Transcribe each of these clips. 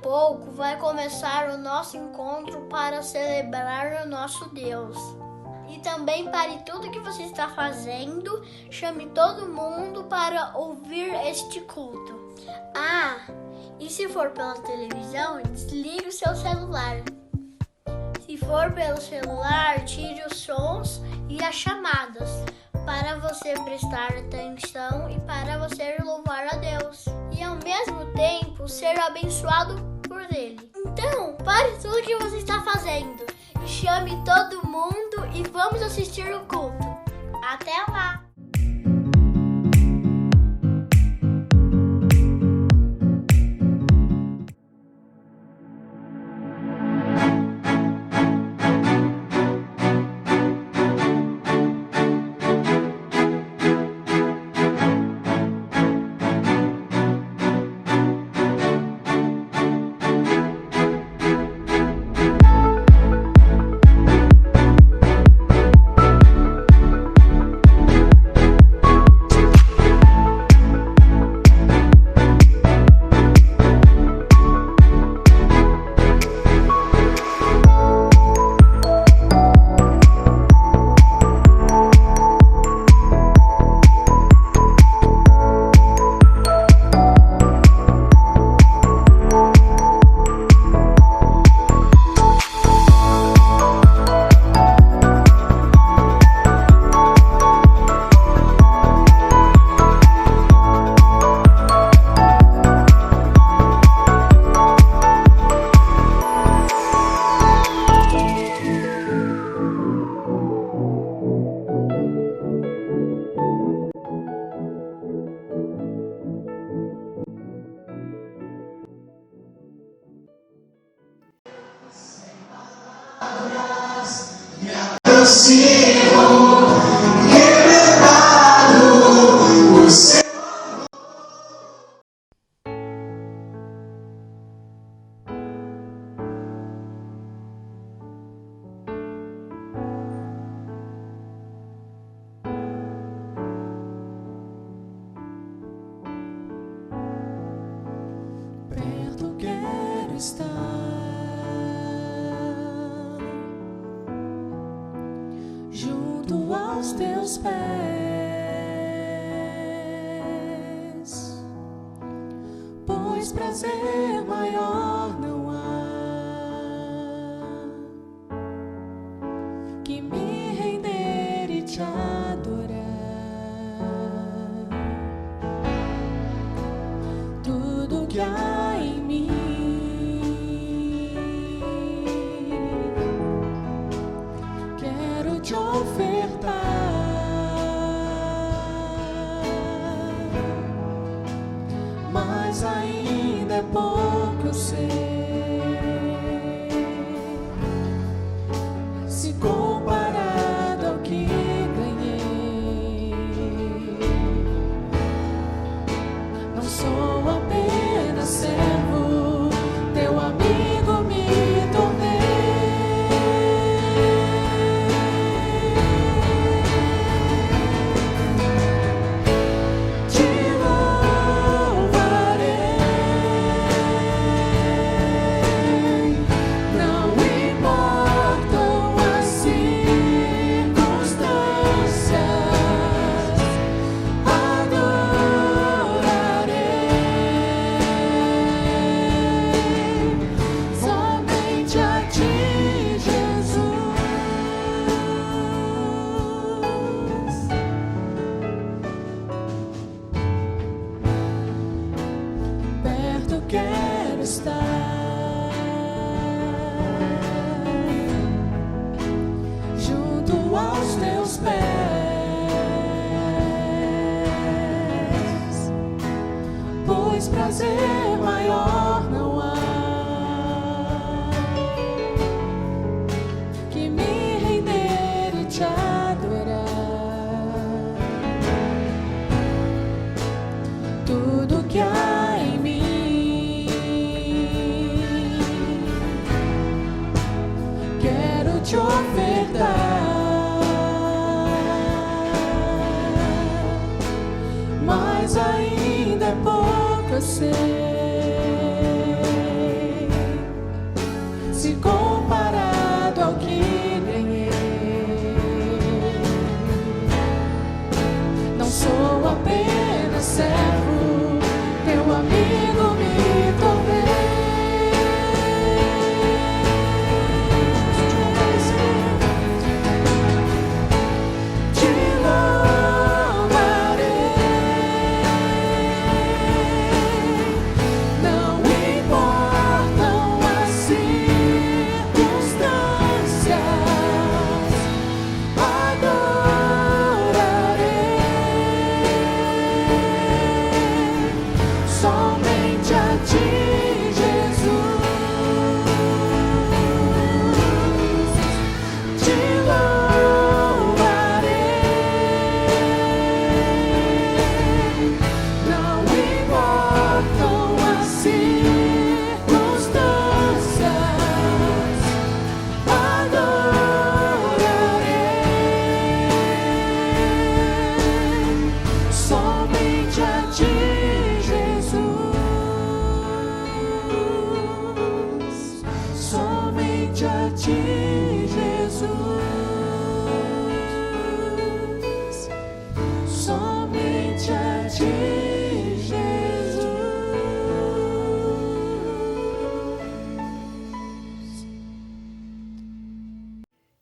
pouco vai começar o nosso encontro para celebrar o nosso Deus. E também pare tudo que você está fazendo, chame todo mundo para ouvir este culto. E se for pela televisão, desligue o seu celular. Se for pelo celular, tire os sons e as chamadas, para você prestar atenção e para você louvar a Deus. E ao mesmo tempo ser abençoado por Ele. Então, pare tudo que você está fazendo e chame todo mundo e vamos assistir o culto. Até lá! Perto quero estar, junto aos teus pés, pois prazer maior não há que me render e te adorar. Tudo que há em mim quero te ofertar, mas ainda é pouco, eu sei. Se comparado ao que ganhei, não sou apenas servo, teu amigo me tornei. Te louvarei, não importam as circunstâncias, adorarei somente a ti, Jesus. Perto quero estar, junto aos teus pés, pois prazer maior não há que me render e te adorar. Tudo que há em mim quero te ofertar, mas ainda é pouco, eu sei.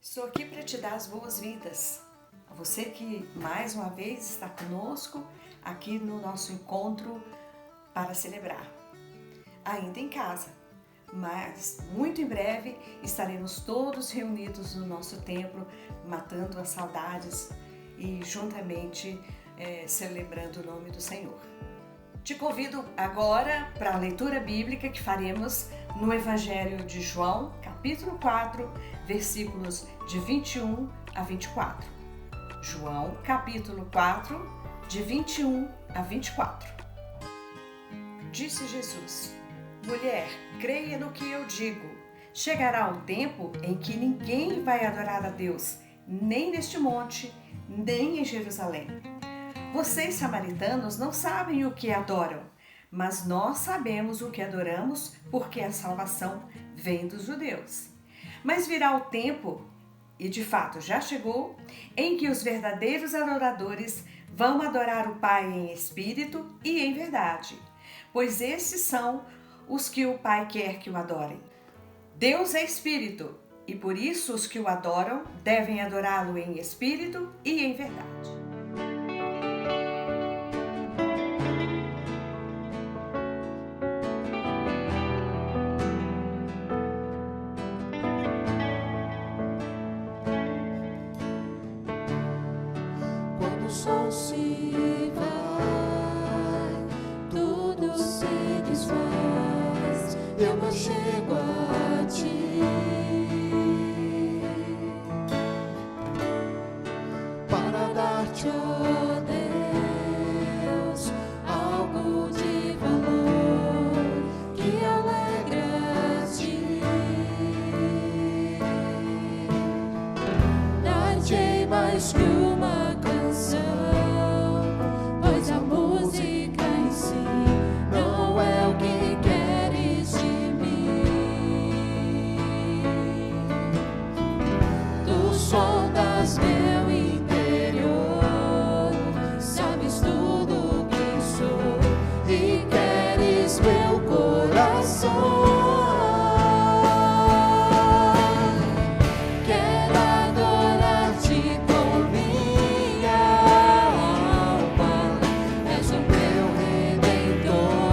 Estou aqui para te dar as boas-vindas. A você que mais uma vez está conosco aqui no nosso encontro para celebrar. Ainda em casa, mas muito em breve estaremos todos reunidos no nosso templo, matando as saudades e juntamente celebrando o nome do Senhor. Te convido agora para a leitura bíblica que faremos no Evangelho de João, capítulo 4, versículos de 21 a 24. João, capítulo 4, de 21 a 24. Disse Jesus: Mulher, creia no que eu digo. Chegará um tempo em que ninguém vai adorar a Deus, nem neste monte, nem em Jerusalém. Vocês, samaritanos, não sabem o que adoram, mas nós sabemos o que adoramos, porque a salvação vem dos judeus. Mas virá o tempo, e de fato já chegou, em que os verdadeiros adoradores vão adorar o Pai em espírito e em verdade, pois esses são os que o Pai quer que o adorem. Deus é espírito, e por isso os que o adoram devem adorá-lo em espírito e em verdade. Quando o sol se vai, tudo se desfaz. Eu me chego a ti para dar-te, ó Deus, algo de valor que alegra-te. Dar-te mais que uma canção, pois a música em si não é o que queres de mim. Tu sondas meu interior, sabes tudo o que sou e queres meu coração. Quero adorar-te com minha alma, és o meu Redentor,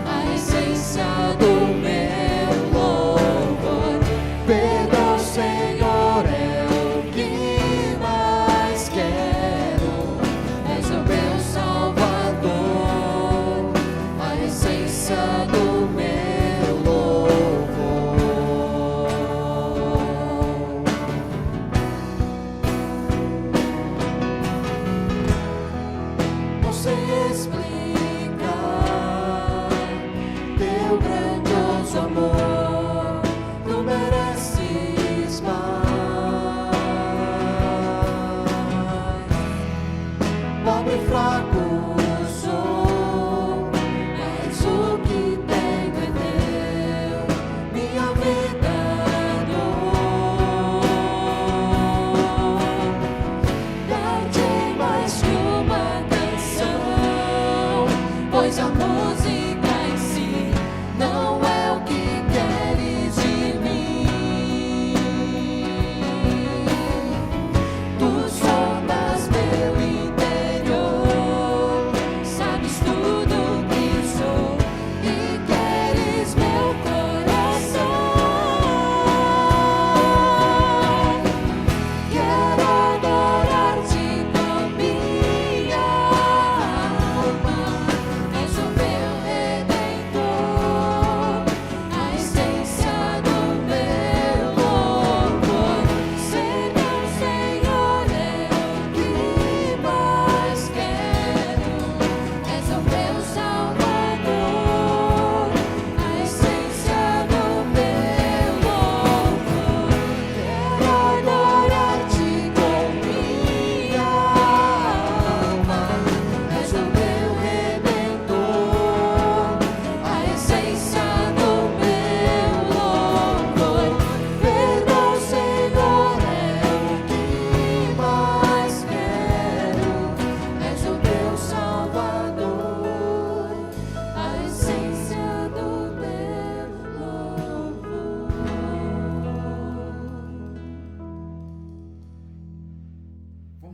a essência do meu louvor. Perdão, Senhor, é o que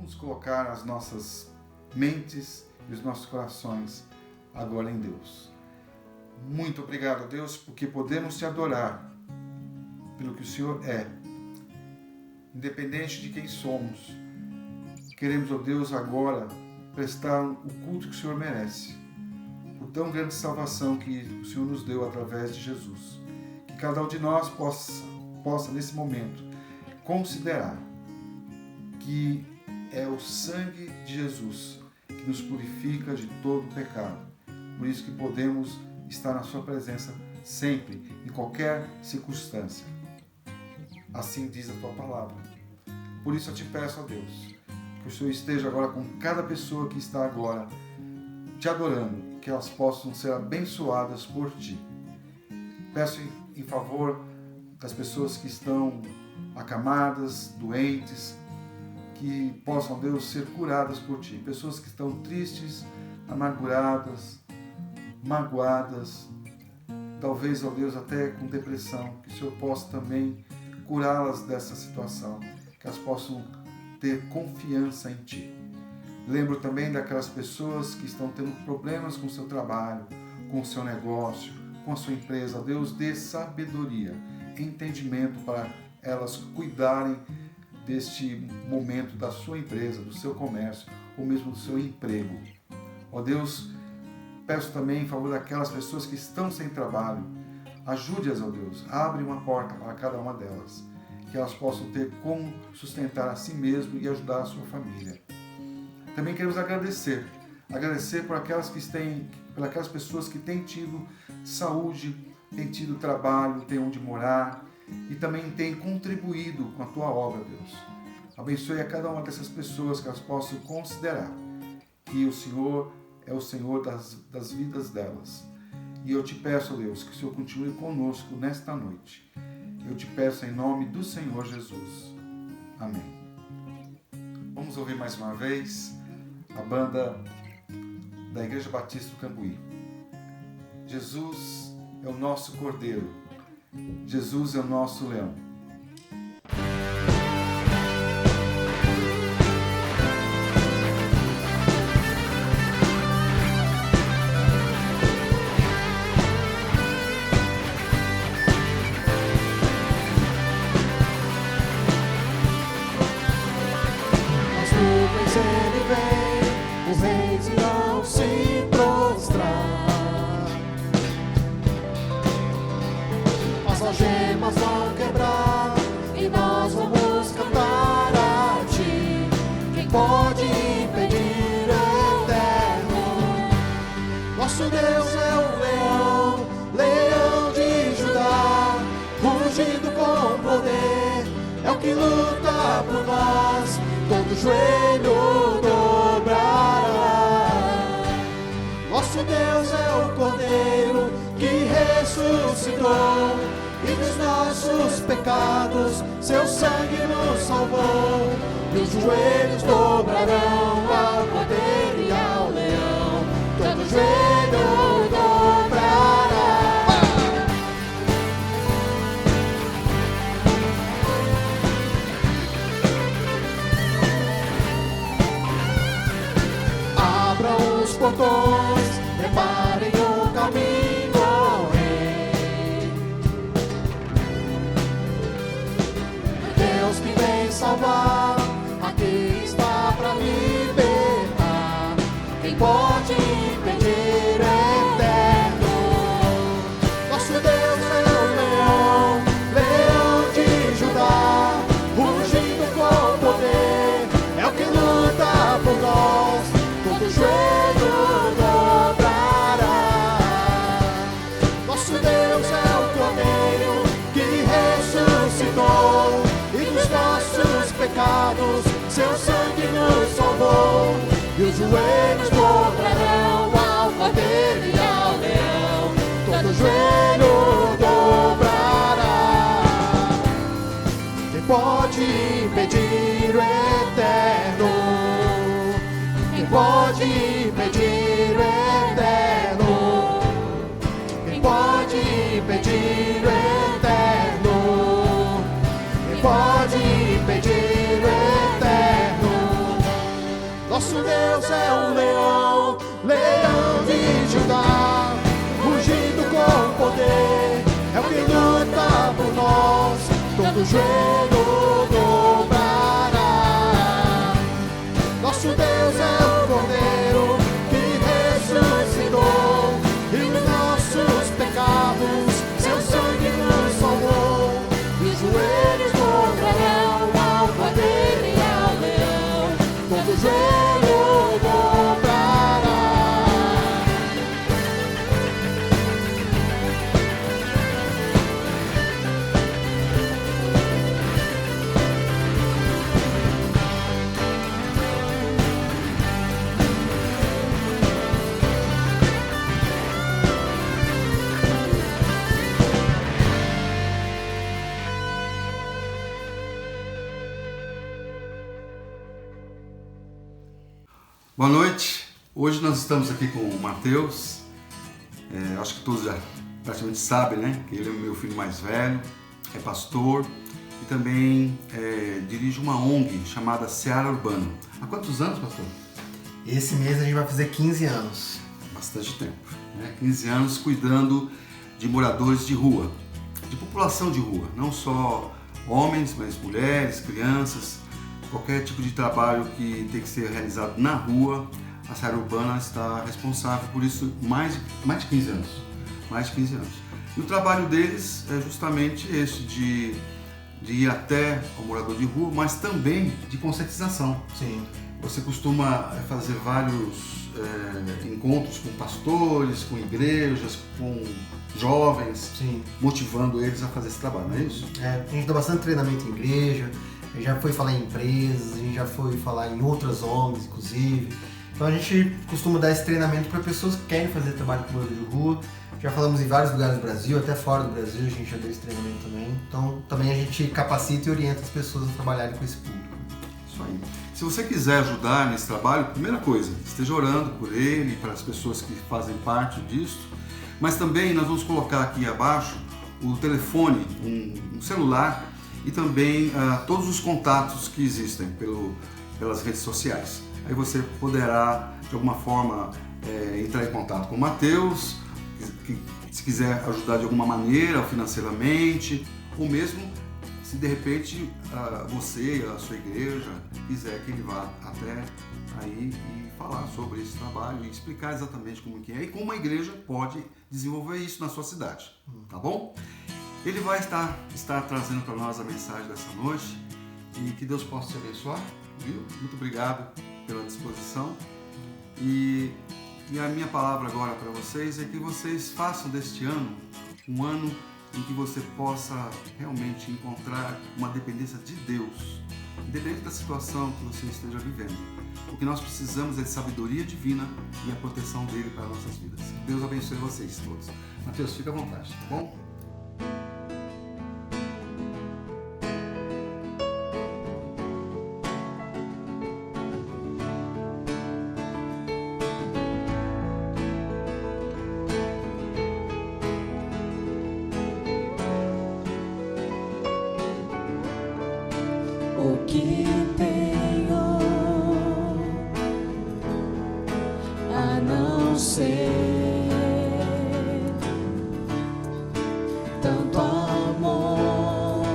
Vamos colocar as nossas mentes e os nossos corações agora em Deus. Muito obrigado, Deus, porque podemos te adorar pelo que o Senhor é. Independente de quem somos, queremos, ó Deus, agora prestar o culto que o Senhor merece, por tão grande salvação que o Senhor nos deu através de Jesus. Que cada um de nós possa nesse momento, considerar que é o sangue de Jesus que nos purifica de todo pecado. Por isso que podemos estar na sua presença sempre, em qualquer circunstância. Assim diz a tua palavra. Por isso eu te peço, ó Deus, que o Senhor esteja agora com cada pessoa que está agora te adorando, que elas possam ser abençoadas por ti. Peço em favor das pessoas que estão acamadas, doentes, que possam, Deus, ser curadas por ti. Pessoas que estão tristes, amarguradas, magoadas, talvez, ó Deus, até com depressão, que o Senhor possa também curá-las dessa situação, que elas possam ter confiança em ti. Lembro também daquelas pessoas que estão tendo problemas com o seu trabalho, com o seu negócio, com a sua empresa. Deus, dê sabedoria, entendimento para elas cuidarem deste momento da sua empresa, do seu comércio, ou mesmo do seu emprego. Ó Deus, peço também em favor daquelas pessoas que estão sem trabalho. Ajude-as, ó Deus, abre uma porta para cada uma delas, que elas possam ter como sustentar a si mesmo e ajudar a sua família. Também queremos agradecer por aquelas pessoas que têm tido saúde, têm tido trabalho, têm onde morar, e também tem contribuído com a tua obra, Deus. Abençoe a cada uma dessas pessoas, que elas possam considerar que o Senhor é o Senhor das vidas delas. E eu te peço, Deus, que o Senhor continue conosco nesta noite. Eu te peço em nome do Senhor Jesus. Amém. Vamos ouvir mais uma vez a banda da Igreja Batista do Cambuí. Jesus é o nosso Cordeiro. Jesus é o nosso leão. As nuvens ele vem, os reis irão se prostrar. As algemas vão quebrar e nós vamos cantar a ti. Quem pode impedir o eterno? Nosso Deus é o leão, leão de Judá, rugindo com poder, é o que luta por nós, todo joelho dobrará. Nosso Deus é o Cordeiro que ressuscitou, e dos nossos pecados seu sangue nos salvou. E os joelhos dobrarão ao Cordeiro e ao leão, todo joelho dobrará. Abram os portões, preparem o caminho, ó Rei. Deus que vem salvar, aqui está para libertar. Quem pode impedir o eterno? Nosso Deus é o leão, leão de Judá, rugindo com poder, é o que luta por nós, todo joelho dobrará. Nosso Deus é o Cordeiro que ressuscitou, e dos nossos pecados seu sangue nos salvou. E os joelhos dobrarão ao Cordeiro e ao leão, todo joelho dobrará. Quem pode impedir o eterno? Quem pode impedir o eterno? Quem pode impedir o eterno? Quem pode impedir o eterno? Nosso Deus é um leão, leão de Judá, rugindo com poder, é o que luta por nós, todo joelho dobrará. Nosso Deus é o Cordeiro que ressuscitou, e os nossos pecados seu sangue nos salvou, e os joelhos dobrarão ao Cordeiro e ao leão, todo joelho dobrará. Boa noite. Hoje nós estamos aqui com o Mateus. Acho que todos já praticamente sabem, né? Que ele é o meu filho mais velho, é pastor e também dirige uma ONG chamada Seara Urbana. Há quantos anos, pastor? Esse mês a gente vai fazer 15 anos. Bastante tempo, né? 15 anos cuidando de moradores de rua, de população de rua, não só homens, mas mulheres, crianças. Qualquer tipo de trabalho que tem que ser realizado na rua, a Seara Urbana está responsável por isso mais de 15 anos. Mais de 15 anos. E o trabalho deles é justamente esse, de ir até o morador de rua, mas também de conscientização. Sim. Você costuma fazer vários encontros com pastores, com igrejas, com jovens, Sim. motivando eles a fazer esse trabalho, não é isso? A gente dá bastante treinamento em igreja, a gente já foi falar em empresas, a gente já foi falar em outras ONGs, inclusive. Então a gente costuma dar esse treinamento para pessoas que querem fazer trabalho com morador de rua. Já falamos em vários lugares do Brasil, até fora do Brasil a gente já deu esse treinamento também. Então também a gente capacita e orienta as pessoas a trabalharem com esse público. Isso aí. Se você quiser ajudar nesse trabalho, primeira coisa, esteja orando por ele, para as pessoas que fazem parte disso. Mas também nós vamos colocar aqui abaixo o telefone, um celular, e também todos os contatos que existem pelas redes sociais. Aí você poderá, de alguma forma, entrar em contato com o Mateus, se quiser ajudar de alguma maneira, financeiramente, ou mesmo se de repente você, a sua igreja, quiser que ele vá até aí e falar sobre esse trabalho e explicar exatamente como que é e como a igreja pode desenvolver isso na sua cidade, tá bom? Ele vai estar trazendo para nós a mensagem dessa noite e que Deus possa te abençoar, viu? Muito obrigado pela disposição e a minha palavra agora para vocês é que vocês façam deste ano um ano em que você possa realmente encontrar uma dependência de Deus, independente da situação que você esteja vivendo. O que nós precisamos é de sabedoria divina e a proteção dele para nossas vidas. Deus abençoe vocês todos. Mateus, fica à vontade, tá bom? O que tenho a não ser tanto amor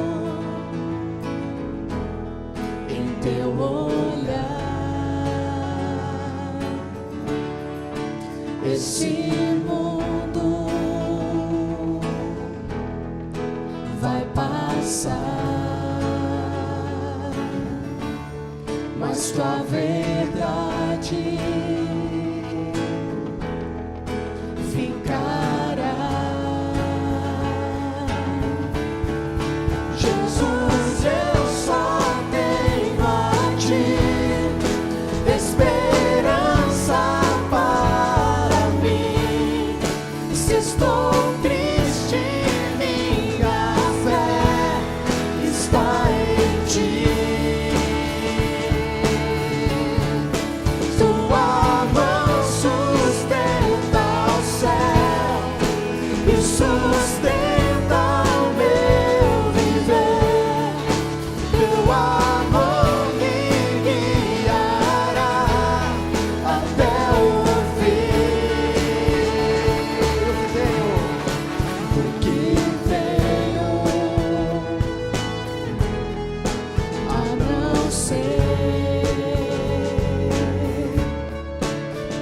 em teu olhar? Esse mundo vai passar, mas tua verdade ficará. Jesus, eu só tenho a ti esperança para mim. Se estou triste, minha fé está em ti. Tua você.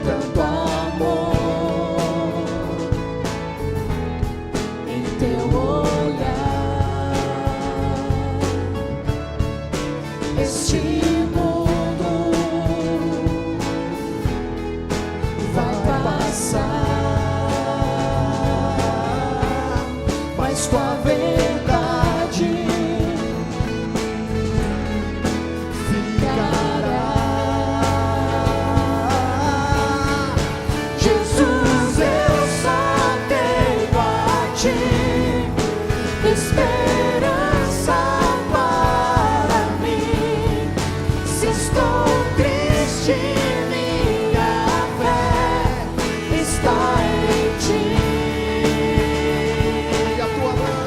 Tanto amor em teu olhar. Este mundo vai passar, mas tua verdade ficará. Jesus, eu só tenho a ti esperança para mim. Se estou triste, minha fé está em ti. E a tua mão,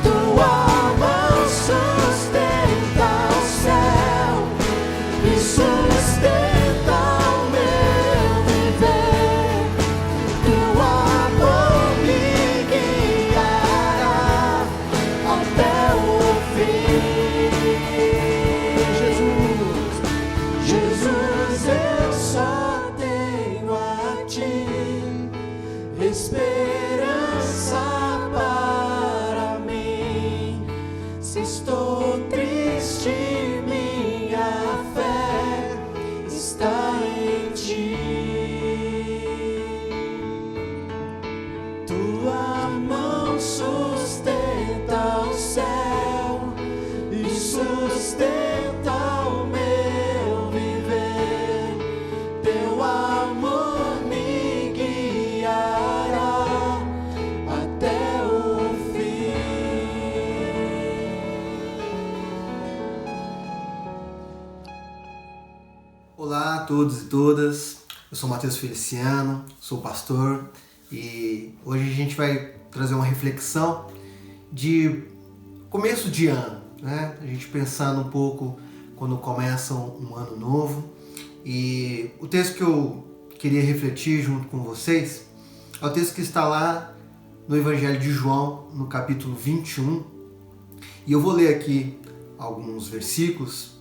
Tua mão sustenta o céu e sustenta o meu viver. Teu amor me guiará até o fim. Jesus, eu só tenho a ti esperança para mim. Se estou triste, minha fé está em ti. Tua mão sustenta o céu e sustenta o meu viver. Teu amor me guiará até o fim. Olá a todos e todas, eu sou Matheus Feliciano, sou pastor e hoje a gente vai trazer uma reflexão de começo de ano, né? A gente pensando um pouco quando começa um ano novo, e o texto que eu queria refletir junto com vocês é o texto que está lá no Evangelho de João, no capítulo 21, e eu vou ler aqui alguns versículos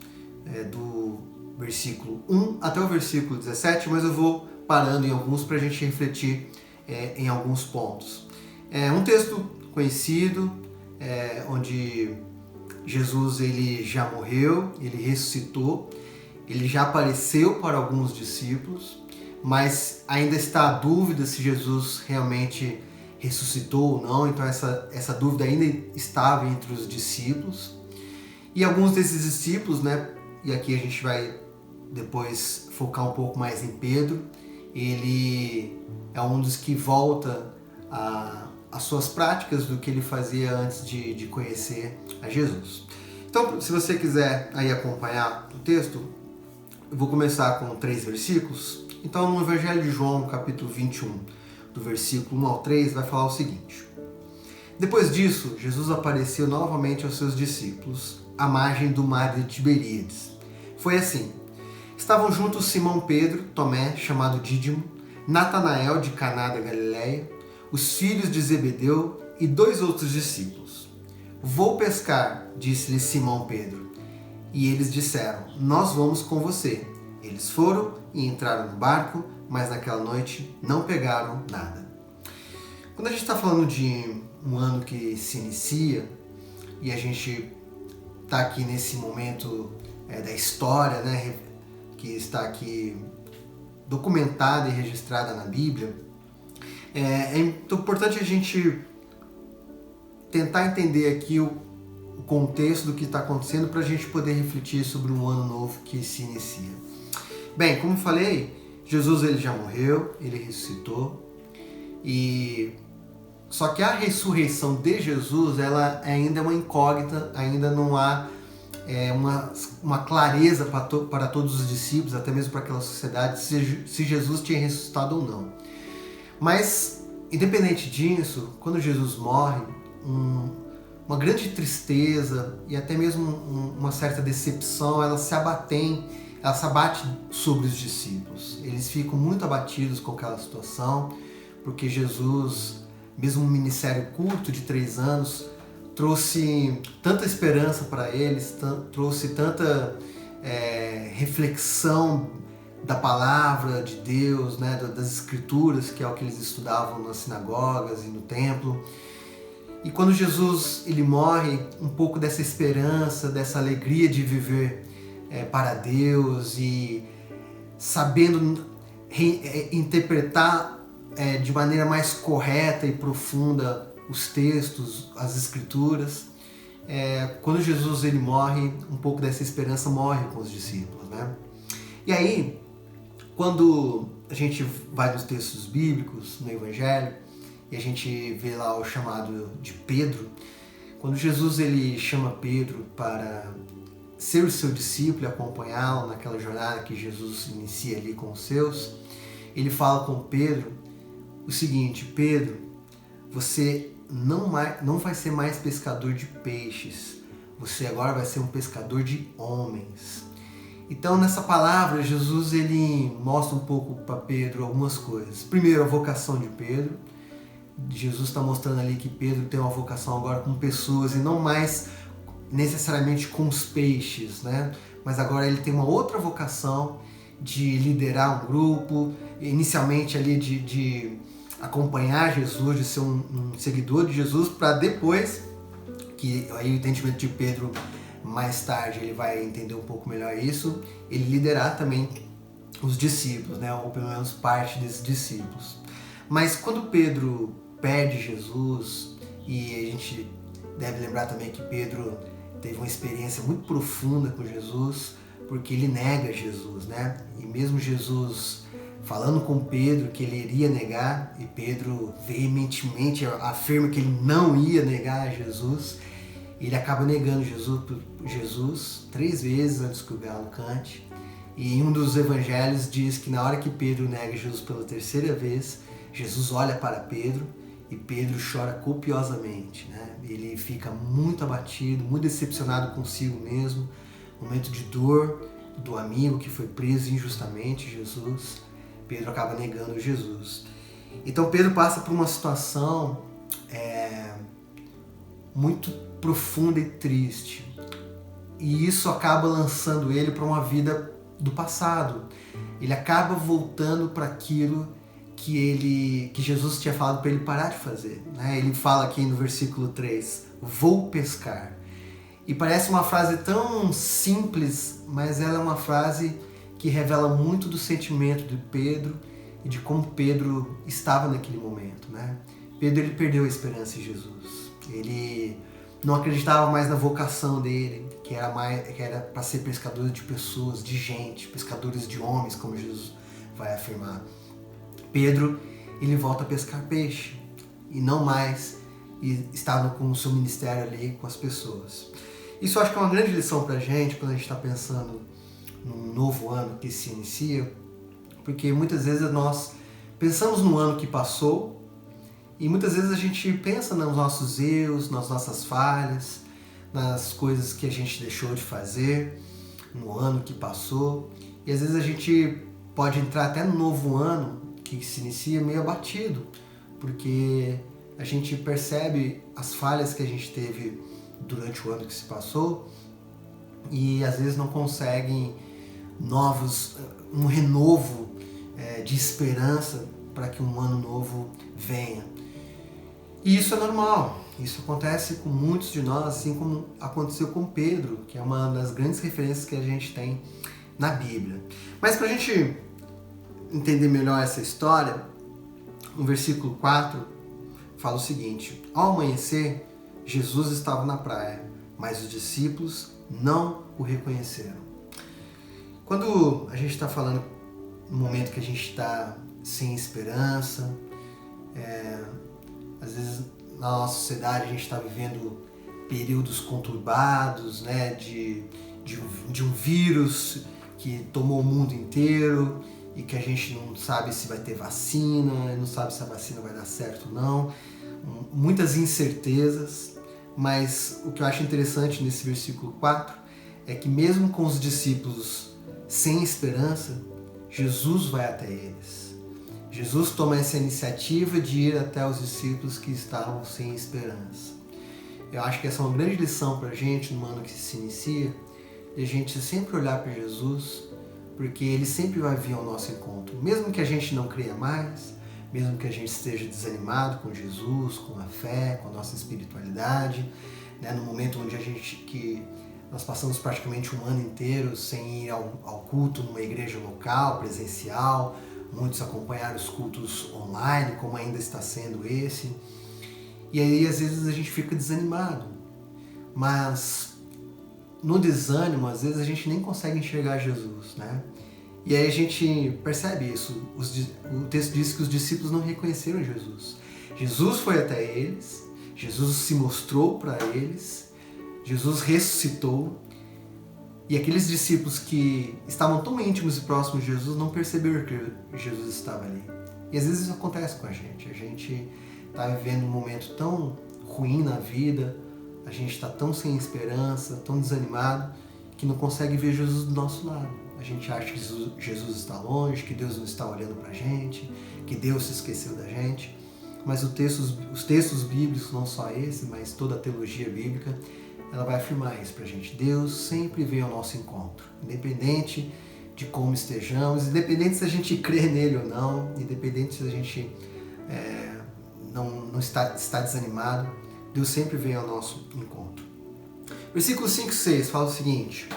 do versículo 1 até o versículo 17, mas eu vou parando em alguns para a gente refletir em alguns pontos. É um texto conhecido, onde Jesus ele já morreu, ele ressuscitou, ele já apareceu para alguns discípulos, mas ainda está a dúvida se Jesus realmente ressuscitou ou não, então essa dúvida ainda estava entre os discípulos. E alguns desses discípulos, né, e aqui a gente vai depois focar um pouco mais em Pedro, ele é um dos que volta às suas práticas do que ele fazia antes de conhecer a Jesus. Então, se você quiser aí acompanhar o texto, eu vou começar com 3 versículos. Então, no Evangelho de João, capítulo 21, do versículo 1 ao 3, vai falar o seguinte: Depois disso, Jesus apareceu novamente aos seus discípulos, à margem do mar de Tiberíades. Foi assim: estavam juntos Simão Pedro, Tomé, chamado Dídimo, Natanael de Caná da Galileia, os filhos de Zebedeu e 2 outros discípulos. Vou pescar, disse-lhe Simão Pedro. E eles disseram: Nós vamos com você. Eles foram e entraram no barco, mas naquela noite não pegaram nada. Quando a gente está falando de um ano que se inicia, e a gente está aqui nesse momento da história, né, que está aqui documentada e registrada na Bíblia, é importante a gente tentar entender aqui o contexto do que está acontecendo para a gente poder refletir sobre um ano novo que se inicia. Bem, como falei, Jesus ele já morreu, ele ressuscitou, e só que a ressurreição de Jesus ela ainda é uma incógnita, ainda não há uma clareza para todos os discípulos, até mesmo para aquela sociedade, se Jesus tinha ressuscitado ou não. Mas, independente disso, quando Jesus morre, uma grande tristeza e até mesmo uma certa decepção, ela se abate sobre os discípulos. Eles ficam muito abatidos com aquela situação, porque Jesus, mesmo um ministério curto de 3 anos, trouxe tanta esperança para eles, trouxe tanta reflexão da palavra de Deus, né, das escrituras, que é o que eles estudavam nas sinagogas e no templo. E quando Jesus ele morre, um pouco dessa esperança, dessa alegria de viver para Deus e sabendo interpretar de maneira mais correta e profunda os textos, as escrituras. Quando Jesus ele morre, um pouco dessa esperança morre com os discípulos, né? E aí, quando a gente vai nos textos bíblicos, no Evangelho, e a gente vê lá o chamado de Pedro, quando Jesus ele chama Pedro para ser o seu discípulo e acompanhá-lo naquela jornada que Jesus inicia ali com os seus, ele fala com Pedro o seguinte: Pedro, você não vai ser mais pescador de peixes, você agora vai ser um pescador de homens. Então nessa palavra Jesus ele mostra um pouco para Pedro algumas coisas. Primeiro, a vocação de Pedro. Jesus está mostrando ali que Pedro tem uma vocação agora com pessoas e não mais necessariamente com os peixes, né? Mas agora ele tem uma outra vocação de liderar um grupo, inicialmente ali de acompanhar Jesus, de ser um seguidor de Jesus, para depois, que aí o entendimento de Pedro mais tarde ele vai entender um pouco melhor isso, ele liderar também os discípulos, né? Ou pelo menos parte desses discípulos. Mas quando Pedro perde Jesus, e a gente deve lembrar também que Pedro teve uma experiência muito profunda com Jesus, porque ele nega Jesus, né? E mesmo Jesus falando com Pedro que ele iria negar, e Pedro veementemente afirma que ele não ia negar Jesus, ele acaba negando Jesus 3 vezes antes que o galo cante. E em um dos evangelhos diz que na hora que Pedro nega Jesus pela 3ª vez, Jesus olha para Pedro e Pedro chora copiosamente, né? Ele fica muito abatido, muito decepcionado consigo mesmo, momento de dor do amigo que foi preso injustamente, Jesus. Pedro acaba negando Jesus. Então Pedro passa por uma situação muito profunda e triste. E isso acaba lançando ele para uma vida do passado. Ele acaba voltando para aquilo que Jesus tinha falado para ele parar de fazer, né? Ele fala aqui no versículo 3, vou pescar. E parece uma frase tão simples, mas ela é uma frase que revela muito do sentimento de Pedro e de como Pedro estava naquele momento, né? Pedro ele perdeu a esperança em Jesus. Ele não acreditava mais na vocação dele, que era para ser pescador de pessoas, de gente, pescadores de homens, como Jesus vai afirmar. Pedro ele volta a pescar peixe e não mais estava com o seu ministério ali com as pessoas. Isso eu acho que é uma grande lição para a gente quando a gente está pensando num novo ano que se inicia, porque muitas vezes nós pensamos no ano que passou e muitas vezes a gente pensa nos nossos erros, nas nossas falhas, nas coisas que a gente deixou de fazer no ano que passou, e às vezes a gente pode entrar até no novo ano que se inicia meio abatido, porque a gente percebe as falhas que a gente teve durante o ano que se passou e às vezes não conseguem um renovo de esperança para que um ano novo venha. E isso é normal, isso acontece com muitos de nós, assim como aconteceu com Pedro, que é uma das grandes referências que a gente tem na Bíblia. Mas para a gente entender melhor essa história, no versículo 4 fala o seguinte: ao amanhecer, Jesus estava na praia, mas os discípulos não o reconheceram. Quando a gente está falando no momento que a gente está sem esperança, às vezes na nossa sociedade a gente está vivendo períodos conturbados, né, de um vírus que tomou o mundo inteiro e que a gente não sabe se vai ter vacina, não sabe se a vacina vai dar certo ou não, muitas incertezas, mas o que eu acho interessante nesse versículo 4 é que mesmo com os discípulos sem esperança, Jesus vai até eles. Jesus toma essa iniciativa de ir até os discípulos que estavam sem esperança. Eu acho que essa é uma grande lição para a gente no ano que se inicia, de a gente sempre olhar para Jesus, porque Ele sempre vai vir ao nosso encontro. Mesmo que a gente não creia mais, mesmo que a gente esteja desanimado com Jesus, com a fé, com a nossa espiritualidade, né? No momento onde nós passamos praticamente um ano inteiro sem ir ao culto numa igreja local, presencial, muitos acompanharam os cultos online, como ainda está sendo esse. E aí às vezes a gente fica desanimado, mas no desânimo às vezes a gente nem consegue enxergar Jesus, né? E aí a gente percebe isso. O texto diz que os discípulos não reconheceram Jesus. Jesus foi até eles, Jesus se mostrou para eles, Jesus ressuscitou, e aqueles discípulos que estavam tão íntimos e próximos de Jesus não perceberam que Jesus estava ali. E às vezes isso acontece com a gente está vivendo um momento tão ruim na vida, a gente está tão sem esperança, tão desanimado, que não consegue ver Jesus do nosso lado. A gente acha que Jesus está longe, que Deus não está olhando para a gente, que Deus se esqueceu da gente. Mas os textos bíblicos, não só esse, mas toda a teologia bíblica, ela vai afirmar isso para a gente. Deus sempre vem ao nosso encontro, independente de como estejamos, independente se a gente crê nele ou não, independente se a gente não está desanimado, Deus sempre vem ao nosso encontro. Versículo 5 e 6 fala o seguinte: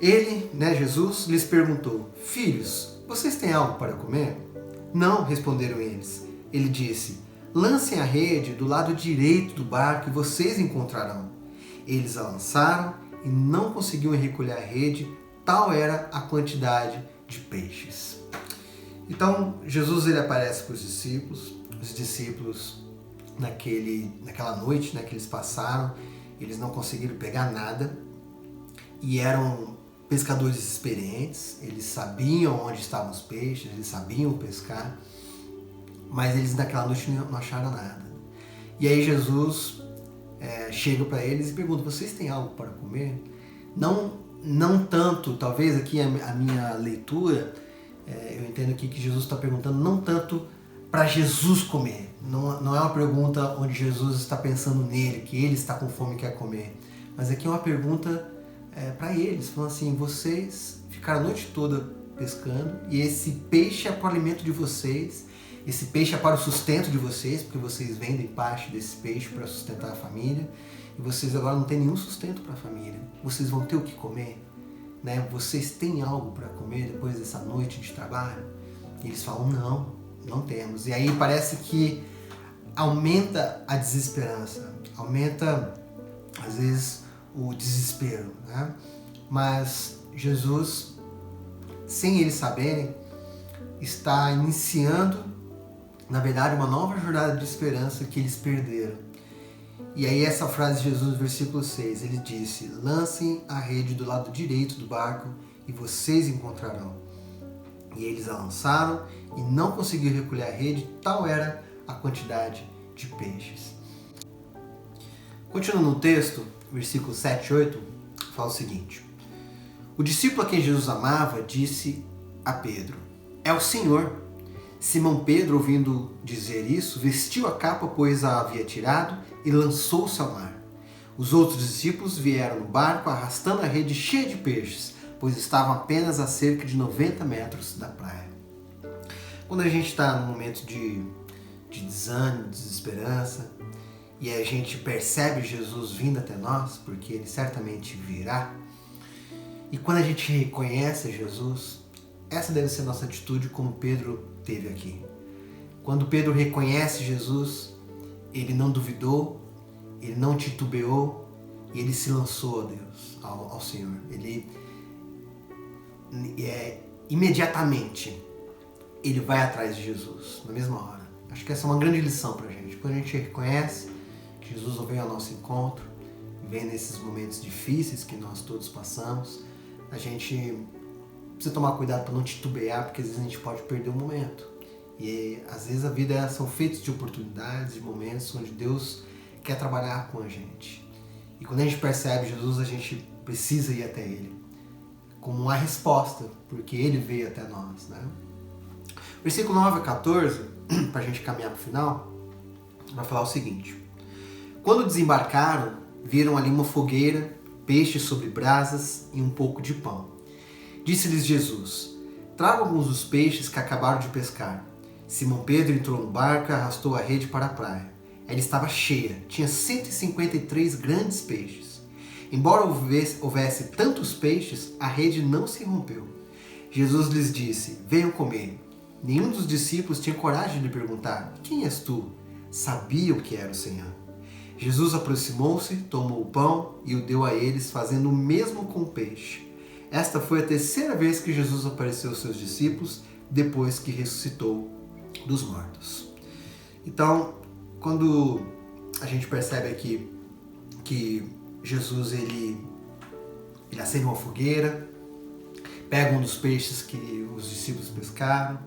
Ele, Jesus, lhes perguntou: Filhos, vocês têm algo para comer? Não, responderam eles. Ele disse: Lancem a rede do lado direito do barco e vocês encontrarão. Eles a lançaram e não conseguiam recolher a rede, tal era a quantidade de peixes. Então, Jesus ele aparece para os discípulos naquela noite que eles passaram, eles não conseguiram pegar nada e eram pescadores experientes, eles sabiam onde estavam os peixes, eles sabiam pescar, mas eles naquela noite não acharam nada. E aí Jesus chega para eles e pergunta: vocês têm algo para comer? Não tanto, talvez aqui a minha leitura, eu entendo aqui que Jesus está perguntando não tanto para Jesus comer, não é uma pergunta onde Jesus está pensando nele, que ele está com fome e quer comer, mas aqui é uma pergunta para eles, falando assim: vocês ficaram a noite toda pescando e esse peixe é para o alimento de vocês, esse peixe é para o sustento de vocês, porque vocês vendem parte desse peixe para sustentar a família, e vocês agora não têm nenhum sustento para a família, vocês vão ter o que comer? Vocês têm algo para comer depois dessa noite de trabalho? E eles falam: não temos. E aí parece que aumenta a desesperança, aumenta às vezes o desespero, né? Mas Jesus, sem eles saberem, está iniciando, na verdade, uma nova jornada de esperança que eles perderam. E aí essa frase de Jesus, versículo 6, ele disse: lancem a rede do lado direito do barco e vocês encontrarão. E eles a lançaram e não conseguiram recolher a rede, tal era a quantidade de peixes. Continuando no texto, versículo 7 e 8, fala o seguinte: o discípulo a quem Jesus amava disse a Pedro: é o Senhor. Simão Pedro, ouvindo dizer isso, vestiu a capa, pois a havia tirado, e lançou-se ao mar. Os outros discípulos vieram no barco arrastando a rede cheia de peixes, pois estavam apenas a cerca de 90 metros da praia. Quando a gente está num momento de desânimo, desesperança, e a gente percebe Jesus vindo até nós, porque Ele certamente virá, e quando a gente reconhece Jesus, essa deve ser a nossa atitude, como Pedro teve aqui. Quando Pedro reconhece Jesus, ele não duvidou, ele não titubeou, e ele se lançou a Deus, ao Senhor. Ele imediatamente ele vai atrás de Jesus, na mesma hora. Acho que essa é uma grande lição pra gente. Quando a gente reconhece que Jesus vem ao nosso encontro, vem nesses momentos difíceis que nós todos passamos, a gente precisa tomar cuidado para não titubear, porque às vezes a gente pode perder o momento. E às vezes a vida são feitas de oportunidades, de momentos onde Deus quer trabalhar com a gente. E quando a gente percebe Jesus, a gente precisa ir até Ele, como uma resposta, porque Ele veio até nós, né? Versículo 9 a 14, para a gente caminhar para o final, vai falar o seguinte: Quando desembarcaram, viram ali uma fogueira, peixes sobre brasas e um pouco de pão. Disse-lhes Jesus: tragam alguns dos peixes que acabaram de pescar. Simão Pedro entrou no barco e arrastou a rede para a praia. Ela estava cheia, tinha 153 grandes peixes. Embora houvesse tantos peixes, a rede não se rompeu. Jesus lhes disse: venham comer. Nenhum dos discípulos tinha coragem de lhe perguntar: quem és tu? Sabiam que era o Senhor. Jesus aproximou-se, tomou o pão e o deu a eles, fazendo o mesmo com o peixe. Esta foi a terceira vez que Jesus apareceu aos seus discípulos, depois que ressuscitou dos mortos. Então, quando a gente percebe aqui que Jesus ele acende uma fogueira, pega um dos peixes que os discípulos pescaram,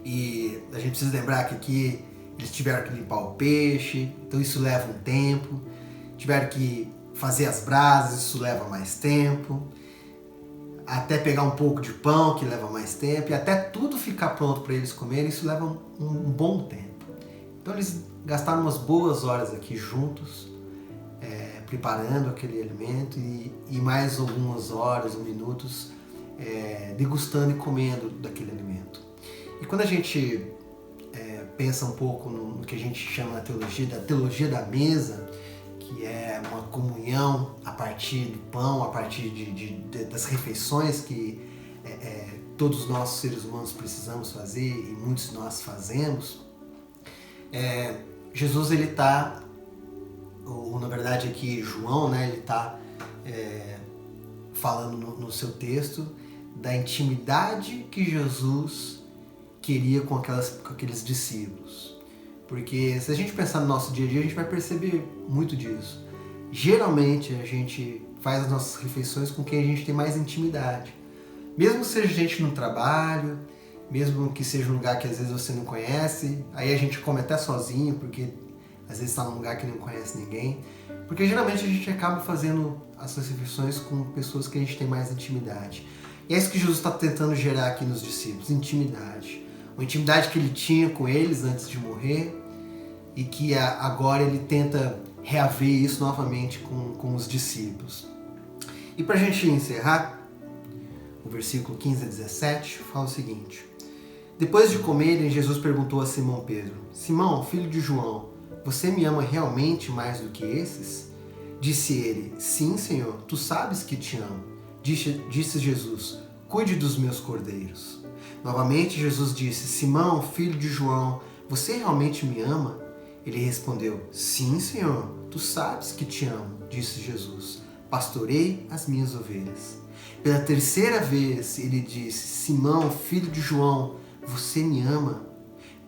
e a gente precisa lembrar que aqui eles tiveram que limpar o peixe, então isso leva um tempo. Tiveram que fazer as brasas, isso leva mais tempo. Até pegar um pouco de pão, que leva mais tempo. E até tudo ficar pronto para eles comerem, isso leva um bom tempo. Então eles gastaram umas boas horas aqui juntos, preparando aquele alimento. E mais algumas horas ou minutos degustando e comendo daquele alimento. E quando a gente pensa um pouco no que a gente chama na teologia da mesa, que é uma comunhão a partir do pão, a partir das refeições que todos nós seres humanos precisamos fazer e muitos de nós fazemos, Jesus ele está, ou na verdade aqui João, né, ele está falando no seu texto da intimidade que Jesus queria com aqueles discípulos. Porque se a gente pensar no nosso dia a dia, a gente vai perceber muito disso. Geralmente a gente faz as nossas refeições com quem a gente tem mais intimidade. Mesmo que seja gente no trabalho, mesmo que seja um lugar que às vezes você não conhece, aí a gente come até sozinho, porque às vezes está num lugar que não conhece ninguém. Porque geralmente a gente acaba fazendo as refeições com pessoas que a gente tem mais intimidade. E é isso que Jesus está tentando gerar aqui nos discípulos, intimidade. Uma intimidade que ele tinha com eles antes de morrer e que agora ele tenta reaver isso novamente com os discípulos. E para a gente encerrar, o versículo 15 a 17 fala o seguinte: depois de comerem, Jesus perguntou a Simão Pedro: Simão, filho de João, você me ama realmente mais do que esses? Disse ele: sim, Senhor, tu sabes que te amo. Disse Jesus: cuide dos meus cordeiros. Novamente Jesus disse: Simão, filho de João, você realmente me ama? Ele respondeu: sim, Senhor, tu sabes que te amo. Disse Jesus: pastorei as minhas ovelhas. Pela terceira vez ele disse: Simão, filho de João, você me ama?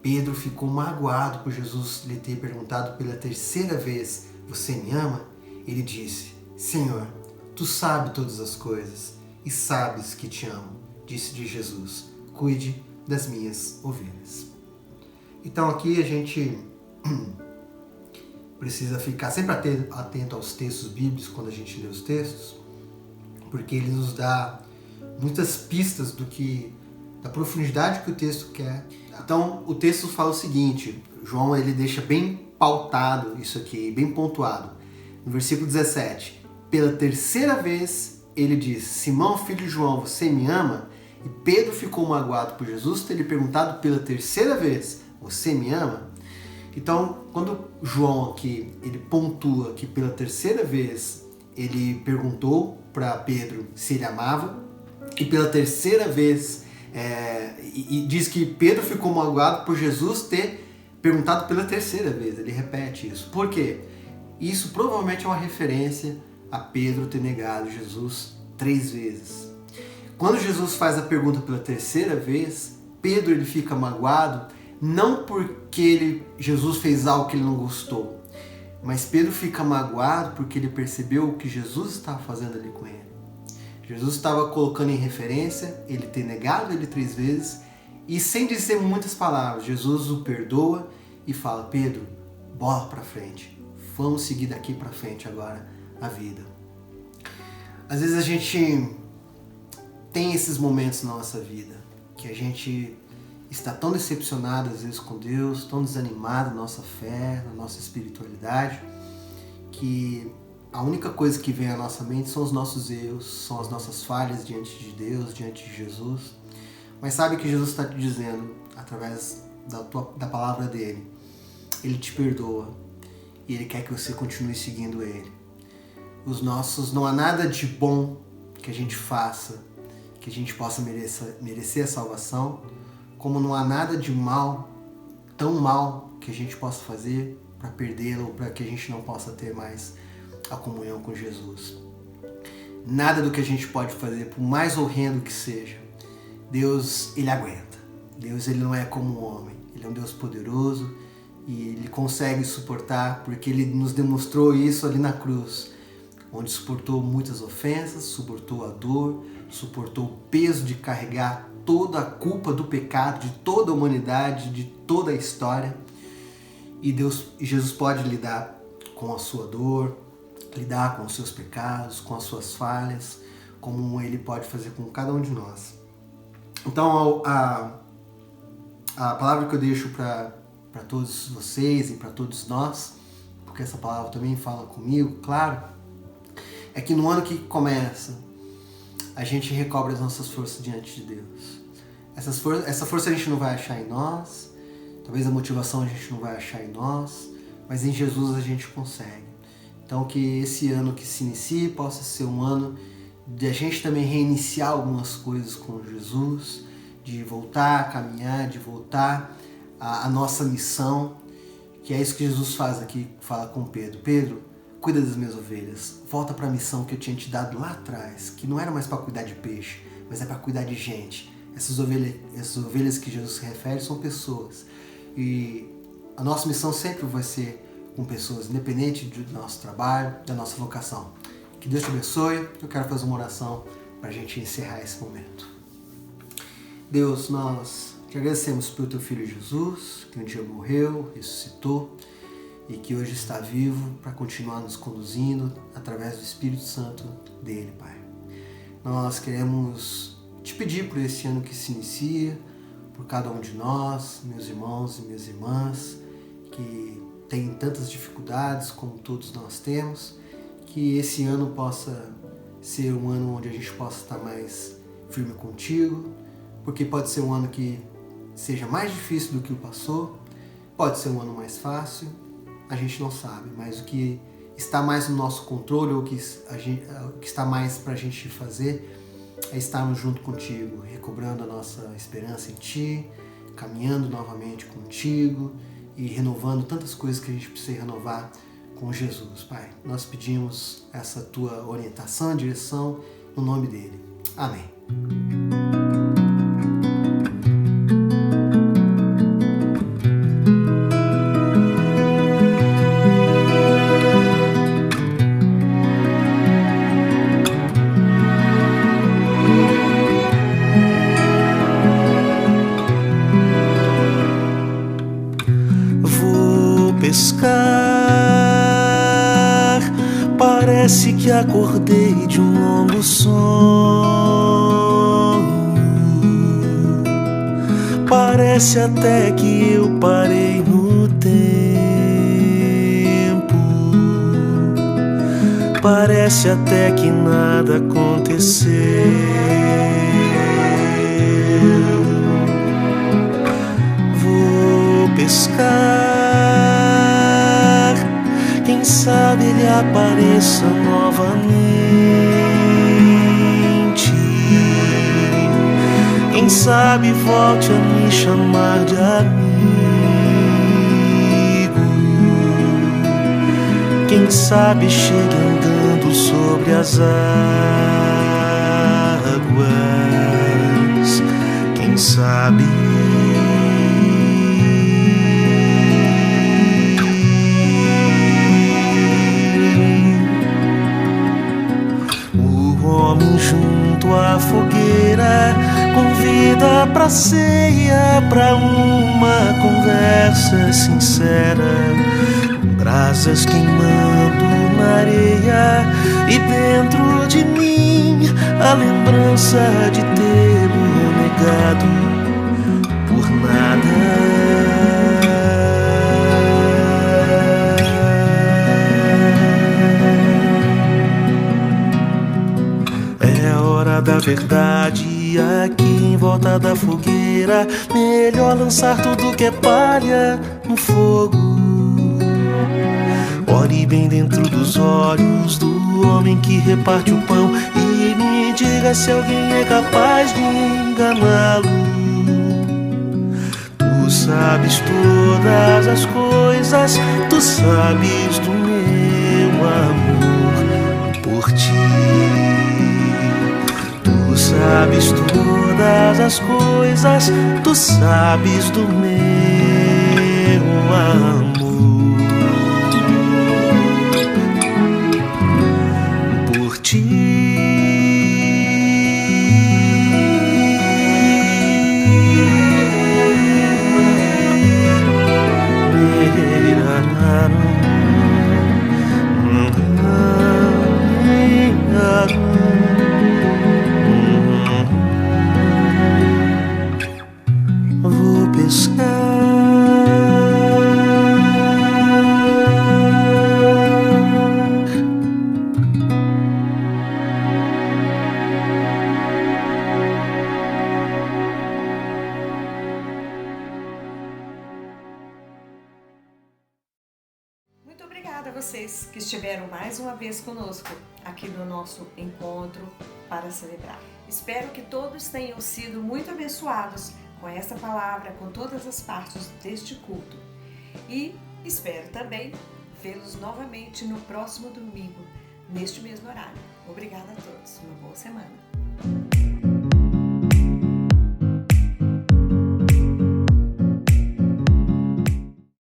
Pedro ficou magoado por Jesus lhe ter perguntado pela terceira vez: você me ama? Ele disse: Senhor, tu sabes todas as coisas e sabes que te amo. Disse Jesus: cuide das minhas ovelhas. Então aqui a gente precisa ficar sempre atento aos textos bíblicos quando a gente lê os textos, porque ele nos dá muitas pistas da profundidade que o texto quer. Então o texto fala o seguinte, João ele deixa bem pautado isso aqui, bem pontuado. No versículo 17, pela terceira vez ele diz: Simão, filho de João, você me ama? E Pedro ficou magoado por Jesus ter lhe perguntado pela terceira vez: você me ama? Então, quando João aqui, ele pontua que pela terceira vez ele perguntou para Pedro se ele amava, e pela terceira vez, e diz que Pedro ficou magoado por Jesus ter perguntado pela terceira vez, ele repete isso. Por quê? Isso provavelmente é uma referência a Pedro ter negado Jesus 3 vezes. Quando Jesus faz a pergunta pela terceira vez, Pedro ele fica magoado, não porque Jesus fez algo que ele não gostou, mas Pedro fica magoado porque ele percebeu o que Jesus estava fazendo ali com ele. Jesus estava colocando em referência ele ter negado ele 3 vezes, e sem dizer muitas palavras, Jesus o perdoa e fala: Pedro, bola para frente, vamos seguir daqui para frente agora a vida. Às vezes a gente tem esses momentos na nossa vida que a gente está tão decepcionado às vezes com Deus, tão desanimado na nossa fé, na nossa espiritualidade, que a única coisa que vem à nossa mente são os nossos erros, são as nossas falhas diante de Deus, diante de Jesus. Mas sabe que Jesus está te dizendo, através da palavra dele, Ele te perdoa e Ele quer que você continue seguindo Ele. Não há nada de bom que a gente faça, que a gente possa merecer a salvação, como não há nada de mal, tão mal, que a gente possa fazer para perdê-lo ou para que a gente não possa ter mais a comunhão com Jesus. Nada do que a gente pode fazer, por mais horrendo que seja, Deus, Ele aguenta. Deus, Ele não é como um homem. Ele é um Deus poderoso e Ele consegue suportar, porque Ele nos demonstrou isso ali na cruz, onde suportou muitas ofensas, suportou a dor, suportou o peso de carregar toda a culpa do pecado de toda a humanidade, de toda a história. E Jesus pode lidar com a sua dor, lidar com os seus pecados, com as suas falhas, como Ele pode fazer com cada um de nós. Então, a palavra que eu deixo para todos vocês e para todos nós, porque essa palavra também fala comigo, claro, é que no ano que começa, a gente recobre as nossas forças diante de Deus. Essa força a gente não vai achar em nós, talvez a motivação a gente não vai achar em nós, mas em Jesus a gente consegue. Então que esse ano que se inicie possa ser um ano de a gente também reiniciar algumas coisas com Jesus, de voltar a caminhar, de voltar à nossa missão, que é isso que Jesus faz aqui, fala com Pedro. Pedro, cuida das minhas ovelhas, volta para a missão que eu tinha te dado lá atrás, que não era mais para cuidar de peixe, mas é para cuidar de gente. Essas ovelhas que Jesus se refere são pessoas. E a nossa missão sempre vai ser com pessoas, independente do nosso trabalho, da nossa vocação. Que Deus te abençoe. Eu quero fazer uma oração para a gente encerrar esse momento. Deus, nós te agradecemos pelo teu Filho Jesus, que um dia morreu, ressuscitou e que hoje está vivo para continuar nos conduzindo através do Espírito Santo dele, Pai. Nós queremos te pedir por esse ano que se inicia, por cada um de nós, meus irmãos e minhas irmãs, que tem tantas dificuldades como todos nós temos, que esse ano possa ser um ano onde a gente possa estar mais firme contigo, porque pode ser um ano que seja mais difícil do que o passou, pode ser um ano mais fácil, a gente não sabe, mas o que está mais no nosso controle, ou o que está mais para a gente fazer, é estarmos junto contigo, recobrando a nossa esperança em Ti, caminhando novamente contigo, e renovando tantas coisas que a gente precisa renovar com Jesus, Pai. Nós pedimos essa Tua orientação, direção, no nome dEle. Amém. Pescar, parece que acordei de um longo sono. Parece até que eu parei no tempo. Parece até que nada aconteceu. Vou pescar, quem sabe ele apareça novamente. Quem sabe volte a me chamar de amigo. Quem sabe chegue andando sobre as águas. Quem sabe junto à fogueira convida pra ceia, pra uma conversa sincera, brasas queimando na areia e dentro de mim a lembrança de tê-lo negado por nada. hora da verdade, aqui em volta da fogueira, melhor lançar tudo que é palha no fogo. Olhe bem dentro dos olhos do homem que reparte o pão e me diga se alguém é capaz de enganá-lo. Tu sabes todas as coisas, tu sabes do meu amor por ti. Tu sabes todas as coisas, tu sabes do meu amor por ti. Vou pescar. Muito obrigada a vocês que estiveram mais uma vez conosco aqui no nosso encontro para celebrar. Espero que todos tenham sido muito abençoados com esta palavra, com todas as partes deste culto. E espero também vê-los novamente no próximo domingo, neste mesmo horário. Obrigada a todos. Uma boa semana.